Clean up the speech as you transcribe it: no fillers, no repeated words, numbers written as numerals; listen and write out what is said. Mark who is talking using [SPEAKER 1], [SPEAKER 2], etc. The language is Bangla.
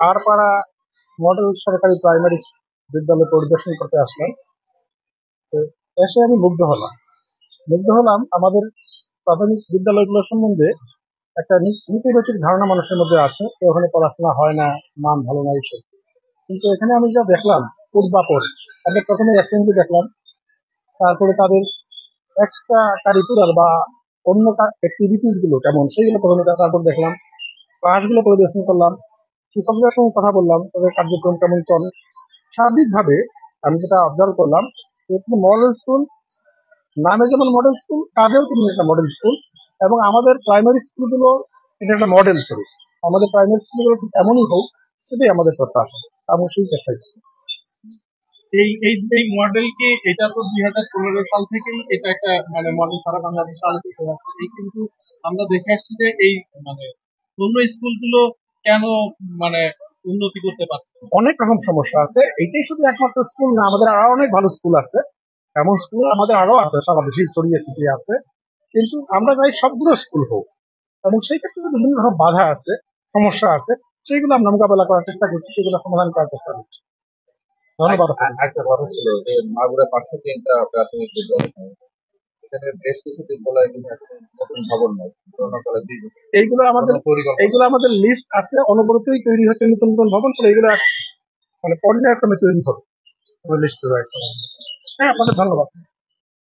[SPEAKER 1] আরপাড়া মডেল সরকারি প্রাইমারি বিদ্যালয় পরিদর্শন করতে আসলাম। তো এসে আমি মুগ্ধ হলাম আমাদের প্রাথমিক বিদ্যালয়গুলো সম্বন্ধে একটা নেতিবাচক ধারণা মানুষের মধ্যে আছে, তো ওখানে পড়াশোনা হয় না, মান ভালো না এইসব। কিন্তু এখানে আমি যা দেখলাম পূর্বাপর, আমি প্রথমে অ্যাসেম্বলি দেখলাম, তারপরে তাদের এক্সট্রা কারিকুলার বা অন্য অ্যাক্টিভিটিস গুলো কেমন সেইগুলো প্রথমে তারপর দেখলাম, ক্লাসগুলো পরিদর্শন করলাম, শিক্ষকদের সঙ্গে কথা বললাম, তাদের কার্যক্রম কেমন চলে। সার্বিকভাবে আমি যেটা অবজার্ভ করলাম, মডেল স্কুল নামে যেমন মডেল স্কুল, কাজেও কিন্তু একটা মডেল স্কুল, এবং আমাদের প্রাইমারি স্কুলগুলো এটা একটা মডেল স্কুল। আমাদের প্রাইমারি স্কুলগুলো ঠিক এমনই হোক, সেটাই আমাদের প্রত্যাশা এবং সেই চেষ্টাই।
[SPEAKER 2] এই এই এই মডেলকে, এটা তো 2015 সাল থেকেই এটা একটা মানে মডেল সারা বাংলাদেশে আলোচিত হচ্ছে। এই কিন্তু আমরা দেখে আসছি যে এই মানে অন্য স্কুলগুলো কেন মানে উন্নতি করতে পারছে না।
[SPEAKER 1] অনেক রকম সমস্যা আছে, এইটাই শুধু একমাত্র স্কুল না, আমাদের আরো অনেক ভালো স্কুল আছে, এমন স্কুল আমাদের আরো আছে, সারা দেশে ছড়িয়ে ছিটিয়ে আছে। কিন্তু আমরা চাই সবগুলো স্কুল হোক, এবং সেই ক্ষেত্রে বিভিন্ন রকম বাধা আছে, সমস্যা আছে, সেগুলো আমরা মোকাবেলা করার চেষ্টা করছি, সেগুলো সমাধান করার চেষ্টা করছি। ধন্যবাদ।
[SPEAKER 3] একটা কথা ছিল যে মাগুরা 503টা প্রাথমিক বিদ্যালয়, এখানে বেশ কিছু বিদ্যালয় কিন্তু নতুন ভবন নাই,
[SPEAKER 1] এইগুলো আমাদের লিস্ট আছে, অনবরতই তৈরি হচ্ছে নতুন নতুন ভবন, এইগুলো মানে পর্যায়ক্রমে তৈরি হবে লিস্ট রয়েছে। হ্যাঁ, আপনাদের ধন্যবাদ।